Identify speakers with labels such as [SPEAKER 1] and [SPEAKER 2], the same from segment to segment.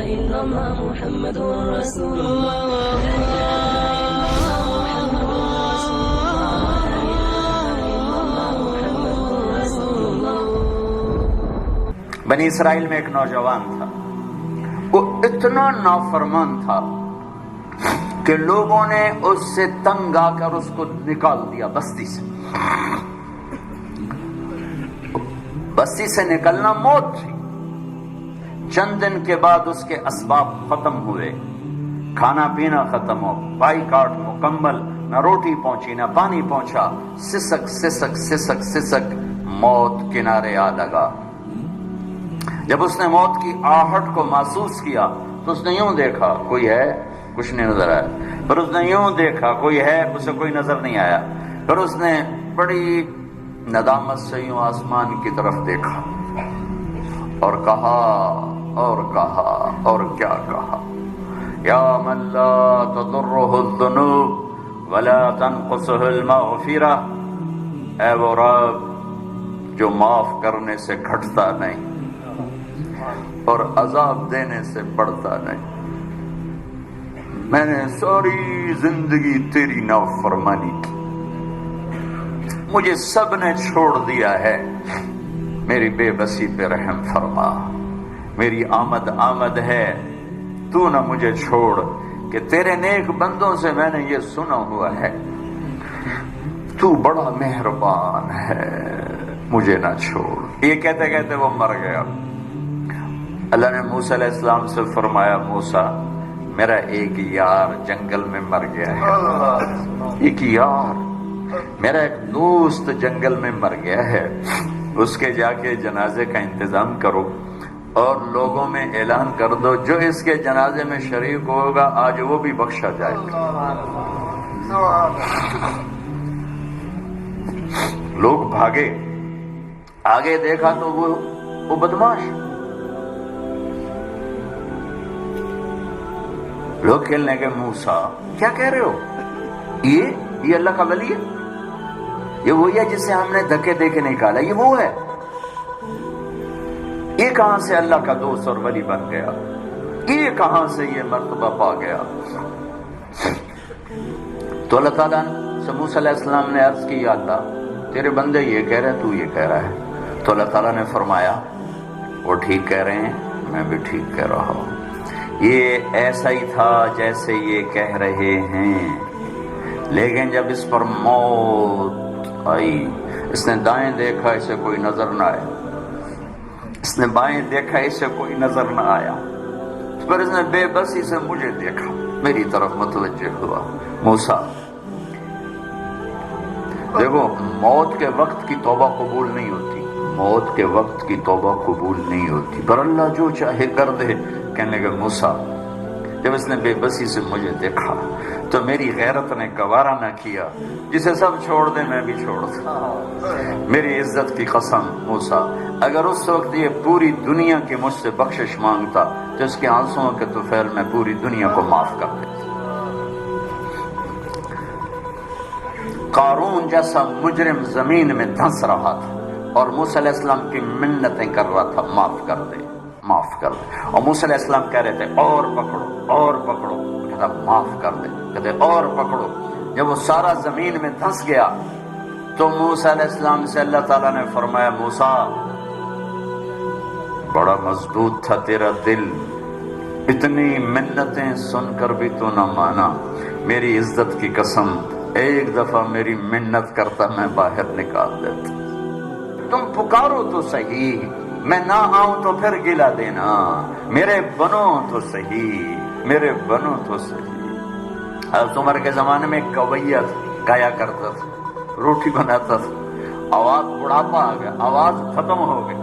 [SPEAKER 1] إلا الله محمد رسول الله
[SPEAKER 2] بنی اسرائیل میں ایک نوجوان تھا، وہ اتنا نافرمان تھا کہ لوگوں نے اس سے تنگ آ کر اس کو نکال دیا بستی سے۔ بستی سے نکلنا موت تھی۔ چند دن کے بعد اس کے اسباب ختم ہوئے، کھانا پینا ختم ہو، بائی کاٹ مکمل، نہ روٹی پہنچی نہ پانی پہنچا، سسک سسک سسک سسک موت کنارے آ لگا۔ جب اس نے موت کی آہٹ کو محسوس کیا تو اس نے یوں دیکھا کوئی ہے، کچھ نہیں نظر آیا۔ پھر اس نے یوں دیکھا کوئی ہے، اسے کوئی نظر نہیں آیا۔ پھر اس نے بڑی ندامت سے یوں آسمان کی طرف دیکھا اور کہا اور کیا کہا، یا من لا تضرہ الذنوب ولا تنقصہ المغفرہ، اے وہ رب جو معاف کرنے سے گھٹتا نہیں اور عذاب دینے سے بڑھتا نہیں۔ میں نے ساری زندگی تیری نافرمانی کی، مجھے سب نے چھوڑ دیا ہے، میری بے بسی پہ رحم فرما۔ میری آمد ہے، تو نہ مجھے چھوڑ، کہ تیرے نیک بندوں سے میں نے یہ سنا ہوا ہے تو بڑا مہربان ہے، مجھے نہ چھوڑ۔ یہ کہتے کہتے وہ مر گیا۔ اللہ نے موسیٰ علیہ السلام سے فرمایا، موسیٰ میرا ایک یار جنگل میں مر گیا ہے، ایک یار میرا ایک دوست جنگل میں مر گیا ہے، اس کے جا کے جنازے کا انتظام کرو اور لوگوں میں اعلان کر دو جو اس کے جنازے میں شریک ہوگا آج وہ بھی بخشا جائے گا۔ لوگ بھاگے، آگے دیکھا تو وہ بدماش، لوگ کھیلنے کے، موسیٰ کیا کہہ رہے ہو، یہ اللہ کا ولی ہے، یہ وہی ہے جسے ہم نے دھکے دے کے نکالا، یہ وہ ہے، یہ کہاں سے اللہ کا دوست اور ولی بن گیا، یہ کہاں سے یہ مرتبہ پا گیا۔ تو اللہ تعالیٰ سے موسیٰ علیہ السلام نے عرض کی، یا اللہ تیرے بندے یہ کہہ رہے تو یہ کہہ رہا ہے۔ تو اللہ تعالیٰ نے فرمایا وہ ٹھیک کہہ رہے ہیں، میں بھی ٹھیک کہہ رہا ہوں، یہ ایسا ہی تھا جیسے یہ کہہ رہے ہیں، لیکن جب اس پر موت آئی، اس نے دائیں دیکھا اسے کوئی نظر نہ آیا، اس نے بائیں دیکھا اسے کوئی نظر نہ آیا، پھر اس نے بے بسی سے مجھے دیکھا، میری طرف متوجہ ہوا۔ موسیٰ دیکھو، موت کے وقت کی توبہ قبول نہیں ہوتی، موت کے وقت کی توبہ قبول نہیں ہوتی، پر اللہ جو چاہے کر دے۔ کہنے لگے موسیٰ جب اس نے بے بسی سے مجھے دیکھا تو میری غیرت نے گوارا نہ کیا، جسے سب چھوڑ دیں میں بھی چھوڑ دوں۔ میری عزت کی قسم موسیٰ، اگر اس وقت یہ پوری دنیا کی مجھ سے بخشش مانگتا تو اس کے آنسوؤں کے طفیل میں پوری دنیا کو معاف کر دیتا۔ قارون جیسا مجرم زمین میں دھنس رہا تھا اور موسیٰ علیہ السلام کی منتیں کر رہا تھا، معاف کر دے معاف کر دے، اور موسیٰ علیہ السلام کہہ رہے تھے اور پکڑو اور پکڑو، کہتا معاف کر دے، کہتے اور پکڑو۔ جب وہ سارا زمین میں دھنس گیا تو موسیٰ علیہ السلام سے اللہ تعالیٰ نے فرمایا، موسیٰ بڑا مضبوط تھا تیرا دل، اتنی منتیں سن کر بھی تو نہ مانا، میری عزت کی قسم ایک دفعہ میری منت کرتا میں باہر نکال دیتا، تم پکارو تو صحیح، میں نہ آؤں تو پھر گلا دینا، میرے بنو تو صحیح، میرے بنو تو صحیح۔ حضرت عمر کے زمانے میں کویت گایا کرتا تھا، روٹی بناتا تھا، آواز بڑھاپا آ گیا، آواز ختم ہو گئی،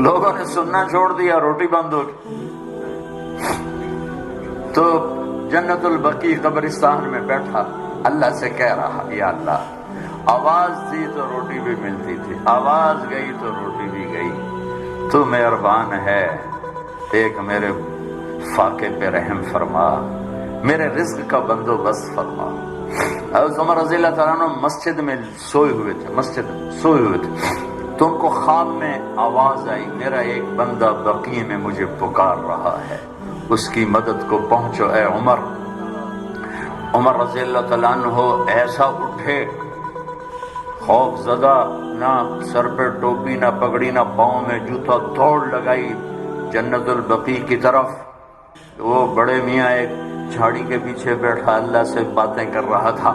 [SPEAKER 2] لوگوں نے سننا چھوڑ دیا، روٹی بند ہو گئی، تو جنت البقیع قبرستان میں بیٹھا اللہ سے کہہ رہا، یا اللہ آواز تھی تو روٹی بھی ملتی تھی، آواز گئی تو روٹی بھی گئی، تو مہربان ہے، ایک میرے فاقے پہ رحم فرما، میرے رزق کا بندوبست فرما۔ حضرت عمر رضی اللہ تعالیٰ عنہ مسجد میں سوئے ہوئے تھے، تو ان کو خواب میں آواز آئی میرا ایک بندہ بقیع میں مجھے پکار رہا ہے، اس کی مدد کو پہنچو اے عمر۔ عمر رضی اللہ تعالیٰ عنہ ایسا اٹھے، خوف زدہ، نہ سر پہ ٹوپی نہ پگڑی نہ پاؤں میں جوتا، دوڑ لگائی جنت البقیع کی طرف۔ وہ بڑے میاں ایک جھاڑی کے پیچھے بیٹھا اللہ سے باتیں کر رہا تھا۔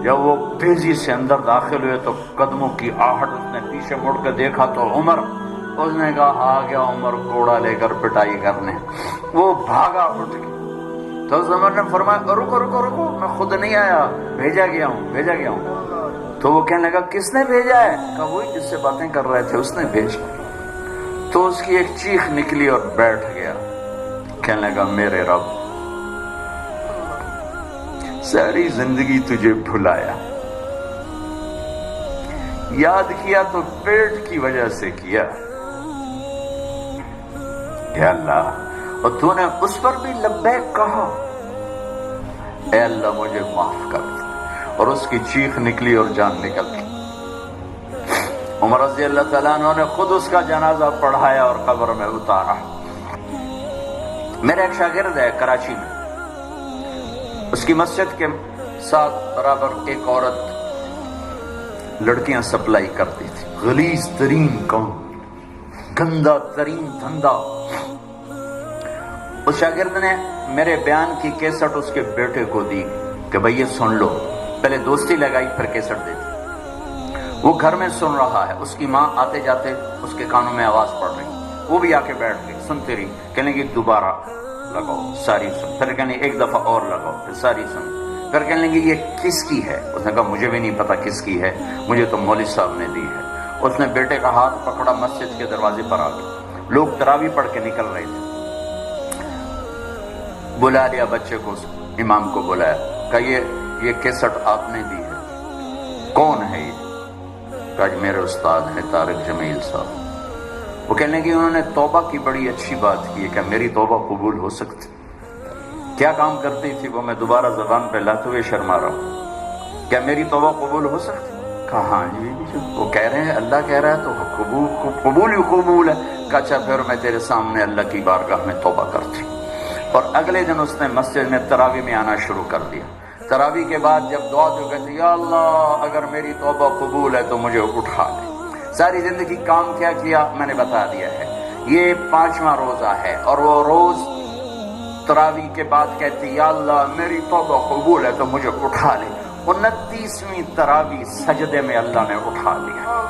[SPEAKER 2] جب وہ تیزی سے اندر داخل ہوئے تو قدموں کی آہٹ، اس نے پیچھے مڑ کے دیکھا تو عمر، اس نے کہا آ گیا عمر کوڑا لے کر پٹائی کرنے۔ وہ بھاگا اٹھ کے، تو اس عمر نے فرمایا رکو رکو رکو، میں خود نہیں آیا، بھیجا گیا ہوں۔ تو وہ کہنے لگا کس نے بھیجا ہے؟ کہا وہی جس سے باتیں کر رہے تھے اس نے بھیجا۔ تو اس کی ایک چیخ نکلی اور بیٹھ گیا، کہنے لگا میرے رب، ساری زندگی تجھے بھلایا، یاد کیا تو پیٹ کی وجہ سے کیا، اے اللہ، اور تو نے اس پر بھی لبیک کہا، اے اللہ مجھے معاف کر۔ اور اس کی چیخ نکلی اور جان نکل گئی۔ عمر رضی اللہ تعالیٰ عنہ نے خود اس کا جنازہ پڑھایا اور قبر میں اتارا۔ میرا ایک شاگرد ہے کراچی میں، اس کی مسجد کے ساتھ برابر ایک عورت لڑکیاں سپلائی کرتی تھی، غلیظ ترین کام، گندا ترین دھندا۔ اس شاگرد نے میرے بیان کی کیسٹ اس کے بیٹے کو دی کہ بھئی یہ سن لو، پہلے دوستی لگائی پھر کیسٹ دی تھی۔ وہ گھر میں سن رہا ہے، اس کی ماں آتے جاتے اس کے کانوں میں آواز پڑ رہی، وہ بھی آ کے بیٹھ گئی، سنتی رہی، کہنے لگی دوبارہ لگاؤ، ساری سن، پھر کہنے ایک دفعہ اور لگاؤ، پھر ساری سن، پھر کہنے لگی یہ کس کی ہے؟ اس نے کہا مجھے بھی نہیں پتا کس کی ہے، مجھے تو مولوی صاحب نے دی ہے۔ اس نے بیٹے کا ہاتھ پکڑا، مسجد کے دروازے پر آ گئے، لوگ تراویح پڑھ کے نکل رہے تھے، بلا لیا بچے کو، امام کو بلایا، کہا یہ کیسٹ آپ نے دی ہے، کون ہے یہ؟ کہا میرے استاد ہیں طارق جمیل صاحب۔ وہ کہنے لگے انہوں نے توبہ کی بڑی اچھی بات کی ہے، کہ میری توبہ قبول ہو سکتی؟ کیا کام کرتی تھی وہ؟ میں دوبارہ زبان پہ لاتے ہوئے شرما رہا ہوں، کیا میری توبہ قبول ہو سکتی؟ کہا ہاں جی، وہ کہہ رہے ہیں اللہ کہہ رہا ہے تو قبول ہی قبول ہے۔ کہا اچھا پھر میں تیرے سامنے اللہ کی بارگاہ میں توبہ کرتی۔ اور اگلے دن اس نے مسجد میں تراویح میں آنا شروع کر دیا۔ تراویح کے بعد جب دعا تو کہتے یا اللہ اگر میری توبہ قبول ہے تو مجھے اٹھا لے۔ ساری زندگی کام کیا میں نے بتا دیا ہے۔ یہ 5واں روزہ ہے اور وہ روز تراویح کے بعد کہتی یا اللہ میری توبہ قبول ہے تو مجھے اٹھا لے۔ 29ویں تراویح سجدے میں اللہ نے اٹھا لیا۔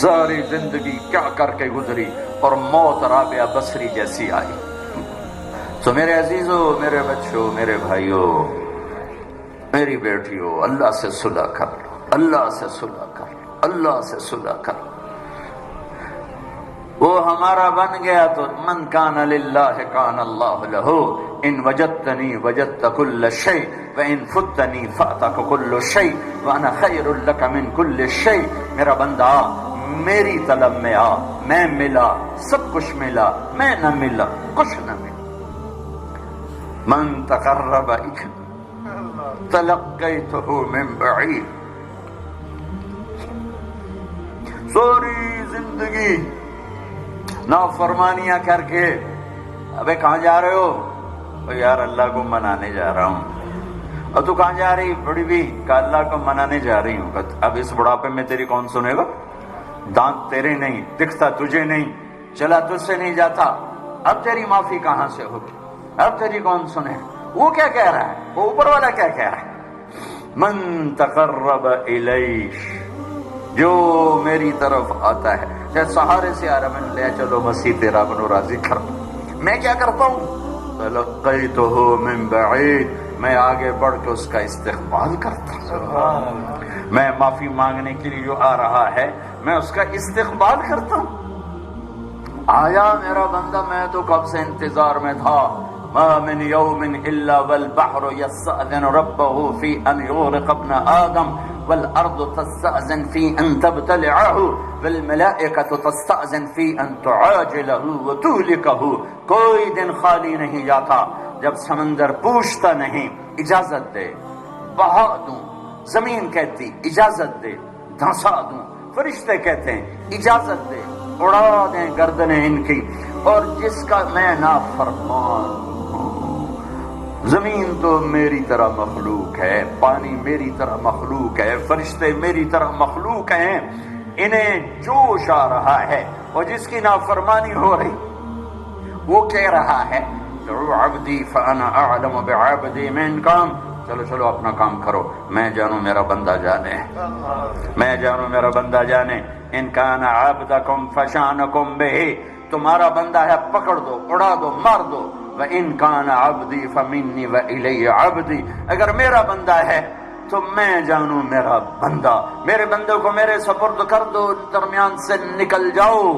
[SPEAKER 2] ساری زندگی کیا کر کے گزری اور موت رابعہ بصری جیسی آئی۔ تو میرے عزیزوں، میرے بچوں، میرے بھائیوں، میری بیٹیوں، اللہ سے صلح کر لو، اللہ سے صلح کر لو، اللہ سے صلح کر لو۔ وہ ہمارا بن گیا تو من کان للہ کان اللہ لہ، ان وجدتنی وجدت کل شیء وان فتنی فاتک کل شیء وانا خیر لک من کل شیء۔ میرا بندہ میری طلب میں آ، میں ملا، سب کچھ ملا، میں نہ ملا کچھ نہ ملا۔ من تقرب تلقیتہ من بعید۔ ساری زندگی نافرمانیاں کر کے ابے کہاں جا رہے ہو؟ یار اللہ کو منانے جا رہا ہوں۔ اور تو کہاں جا رہی؟ بڑی بھی کہ اللہ کو منانے جا رہی ہوں۔ اب اس بڑھاپے میں تیری کون سنے گا؟ دانت تیرے نہیں، دکھتا تجھے نہیں، چلا تجھ سے نہیں جاتا، اب تیری معافی کہاں سے ہوگی؟ اب تیری کون سنے؟ وہ کیا کہہ رہا ہے؟ وہ اوپر والا کیا کہہ رہا ہے؟ من تقرب الیہ، جو میری طرف آتا ہے، جیسے سہارے سے آ رہا، میں نے لے چلو مسیح تیرا بنو راضی کر، میں کیا کرتا ہوں؟ تلقیتہ من بعید، میں آگے بڑھ کے اس کا استقبال کرتا ہوں۔ میں معافی مانگنے کے لیے جو آ رہا ہے میں اس کا استقبال کرتا ہوں۔ آیا میرا بندہ، میں تو کب سے انتظار میں تھا۔ ما من یوم الا والبحر یستأذن ربہ فی ان یغرق ابن آدم والارض تستأذن فی ان تبتلعہ والملائکۃ تستأذن فی ان تعاجلہ وتہلکہ۔ کوئی دن خالی نہیں جاتا جب سمندر پوچھتا نہیں اجازت دے، بہا دوں، زمین کہتی اجازت دے، دھنسا دوں، فرشتے کہتے ہیں اجازت دے، اڑا دیں گردنیں ان کی، اور جس کا میں نافرمان ہوں۔ زمین تو میری طرح مخلوق ہے، پانی میری طرح مخلوق ہے، فرشتے میری طرح مخلوق ہیں، انہیں جوش آ رہا ہے، اور جس کی نافرمانی ہو رہی وہ کہہ رہا ہے عبدی فانا اعلم بعبدی من کام، چلو چلو اپنا کام کرو، میں جانوں میرا بندہ جانے، میں جانوں میرا بندہ جانے۔ ان کان عبدکم فشانکم بہ، تمہارا بندہ ہے پکڑ دو، اڑا دو، مار دو۔ وَإِن كَانَ عَبْدِي فَمِنِّي وَإِلَيَّ عَبْدِي، اگر میرا بندہ ہے تو میں جانوں میرا بندہ، میرے بندے کو میرے سپرد کر دو، درمیان سے نکل جاؤ۔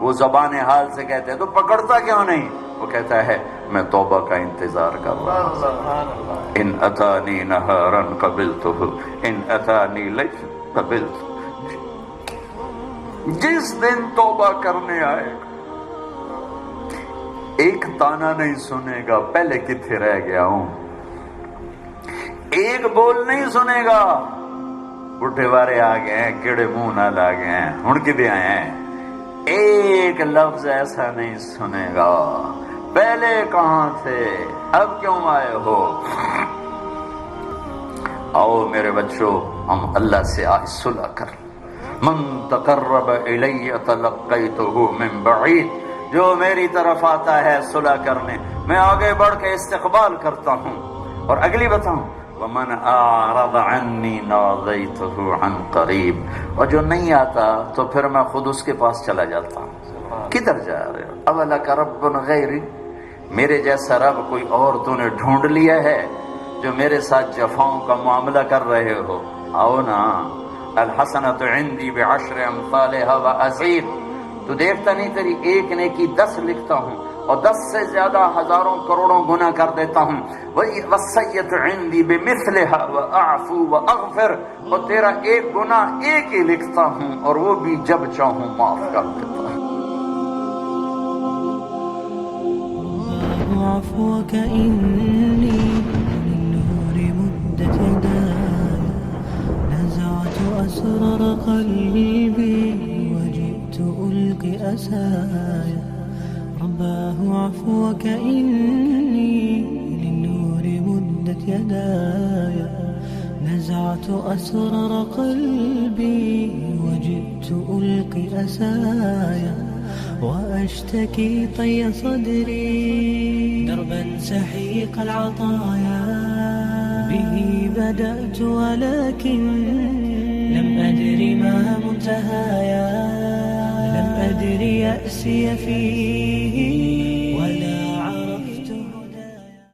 [SPEAKER 2] وہ زبان حال سے کہتے ہیں تو پکڑتا کیوں نہیں؟ وہ کہتا ہے میں توبہ کا انتظار کر رہا ہوں۔ ان اتانی نہارا قبلتہ، ان اتانی لیل قبلتہ، جس دن توبہ کرنے آئے گا ایک تانا نہیں سنے گا پہلے کتنے رہ گیا ہوں، ایک بول نہیں سنے گا بڈھے وارے آ گئے ہیں، کیڑے منہ نال آ گئے ہیں، ہن کدے آئے ہیں، ایک لفظ ایسا نہیں سنے گا پہلے کہاں تھے، اب کیوں آئے ہو؟ آؤ میرے بچوں ہم اللہ سے آج صلح کر، من تقرب الی تلقیتہ من بعید، جو میری طرف آتا ہے صلح کرنے میں آگے بڑھ کے استقبال کرتا ہوں۔ اور اگلی بتاؤں ومن اعرض عنی نادیتہ عن قریب، اور جو نہیں آتا تو پھر میں خود اس کے پاس چلا جاتا ہوں۔ کدھر جا رہے ہو؟ اولک رب غیری، میرے جیسا رب کوئی اور تو نے ڈھونڈ لیا ہے جو میرے ساتھ جفاؤں کا معاملہ کر رہے ہو؟ آؤ نا، الحسنۃ عندی بعشر امثالها وازید، تو دیکھتا نہیں تیری ایک نیکی 10 لکھتا ہوں اور 10 سے زیادہ ہزاروں کروڑوں گناہ کر دیتا ہوں۔ والسیئۃ عندی بمثلها واعفو واغفر، اور تیرا ایک گناہ ایک ہی لکھتا ہوں اور وہ بھی جب چاہوں معاف کر دیتا ہوں۔
[SPEAKER 1] عفوك إني للنور مدت يداي، نزعت أسرار قلبي وجئت ألقي أساي، رباه عفوك إني للنور مدت يداي، نزعت أسرار قلبي وجئت ألقي أساي، وأشتكي طي صدري دربا سحيق العطايا، به بدأت ولكن لم أدر ما منتهايا، لم أدر يأسي فيه